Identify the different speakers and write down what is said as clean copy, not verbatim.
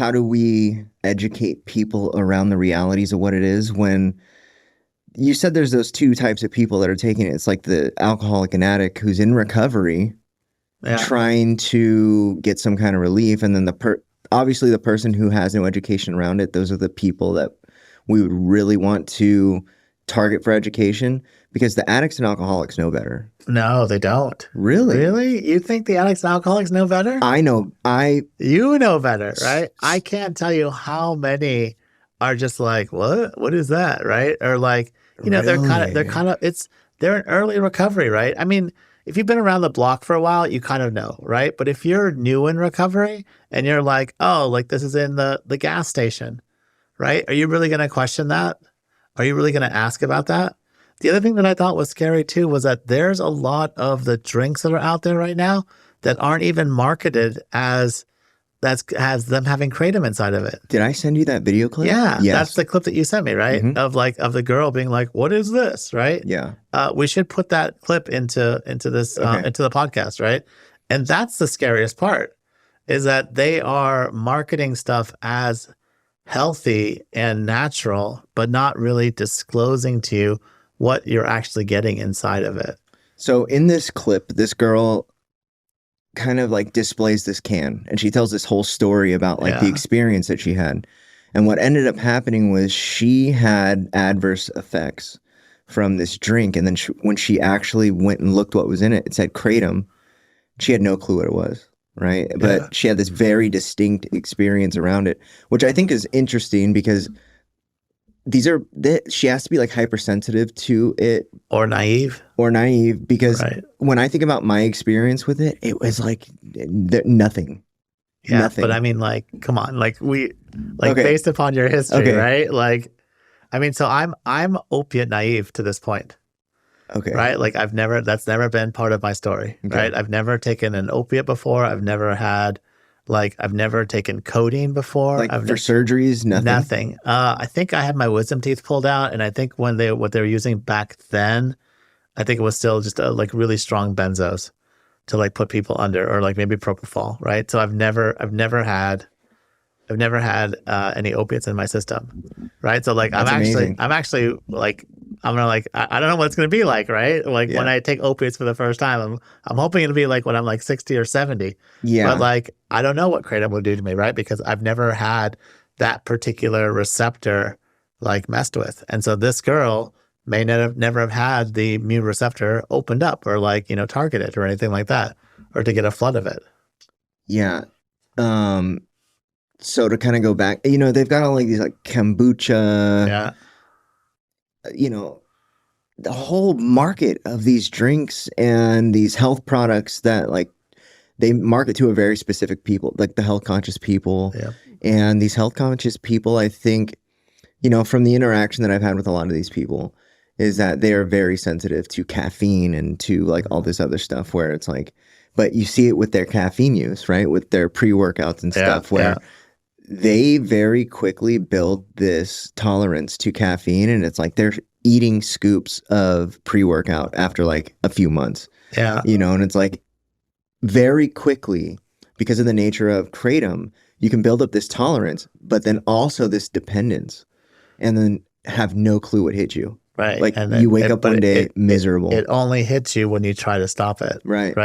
Speaker 1: how do we educate people around the realities of what it is when you said there's those two types of people that are taking it? It's like the alcoholic and addict who's in recovery
Speaker 2: Yeah.
Speaker 1: trying to get some kind of relief, and then obviously the person who has no education around it. Those are the people that we would really want to target for education, because the addicts and alcoholics know better.
Speaker 2: No, they don't.
Speaker 1: Really?
Speaker 2: Really? You think the addicts and alcoholics know better?
Speaker 1: I know.
Speaker 2: You know better, right? I can't tell you how many are just like, what? What is that, right? Or like, they're in early recovery, right? I mean, if you've been around the block for a while, you kind of know, right? But if you're new in recovery and you're like, oh, like this is in the gas station, right? Are you really going to question that? Are you really going to ask about that? The other thing that I thought was scary too was that there's a lot of the drinks that are out there right now that aren't even marketed as has them having kratom inside of it.
Speaker 1: Did I send you that video clip?
Speaker 2: Yeah,
Speaker 1: Yes.
Speaker 2: that's the clip that you sent me, right?
Speaker 1: Mhm.
Speaker 2: Of the girl being like, "What is this?" Right?
Speaker 1: Yeah.
Speaker 2: We should put that clip into this
Speaker 1: Okay.
Speaker 2: into the podcast, right? And that's the scariest part, is that they are marketing stuff as healthy and natural, but not really disclosing to you what you're actually getting inside of it.
Speaker 1: So in this clip, this girl kind of like displays this can, and she tells this whole story about like the
Speaker 2: Yeah.
Speaker 1: experience that she had. And what ended up happening was she had adverse effects from this drink. And then when she actually went and looked what was in it, it said kratom. She had no clue what it was, right?
Speaker 2: Yeah.
Speaker 1: But she had this very distinct experience around it, which I think is interesting because she has to be like hypersensitive to it
Speaker 2: Or naive.
Speaker 1: because
Speaker 2: Right.
Speaker 1: when I think about my experience with it, it was like nothing.
Speaker 2: Yeah,
Speaker 1: Nothing.
Speaker 2: but I mean, like, come on,
Speaker 1: Okay.
Speaker 2: based upon your history,
Speaker 1: Okay.
Speaker 2: right? Like, I mean, so I'm opiate naive to this point,
Speaker 1: Okay.
Speaker 2: right? Like, that's never been part of my story,
Speaker 1: Okay.
Speaker 2: right? I've never taken an opiate before. I've never taken codeine before.
Speaker 1: Like for surgeries, nothing.
Speaker 2: Nothing. I think I had my wisdom teeth pulled out, and I think what they were using back then, I think it was still just like really strong benzos to like put people under, or like maybe propofol, right? So I've never had any opiates in my system, right? So like
Speaker 1: That's amazing.
Speaker 2: I'm actually like I'm gonna like I don't know what it's gonna be like, right? Like when I take opiates for the first time, I'm hoping it'll be like when I'm like 60 or 70.
Speaker 1: Yeah.
Speaker 2: But like I don't know what kratom will do to me, right? Because I've never had that particular receptor like messed with, and so this girl may never have had the mu receptor opened up or like targeted or anything like that, or to get a flood of it.
Speaker 1: Yeah. So to kind of go back, they've got all like these like kombucha,
Speaker 2: Yeah.
Speaker 1: The whole market of these drinks and these health products that like they market to a very specific people, like the health conscious people.
Speaker 2: Yeah.
Speaker 1: And these health conscious people, I think, from the interaction that I've had with a lot of these people, is that they are very sensitive to caffeine and to like all this other stuff where it's like, but you see it with their caffeine use, right? With their pre-workouts and stuff where they very quickly build this tolerance to caffeine, and it's like they're eating scoops of pre-workout after like a few months.
Speaker 2: Yeah.
Speaker 1: And it's like very quickly, because of the nature of kratom, you can build up this tolerance, but then also this dependence, and then have no clue what hit you.
Speaker 2: Right.
Speaker 1: Like
Speaker 2: And
Speaker 1: you wake up one day miserable.
Speaker 2: It only hits you when you try to stop it.
Speaker 1: Right.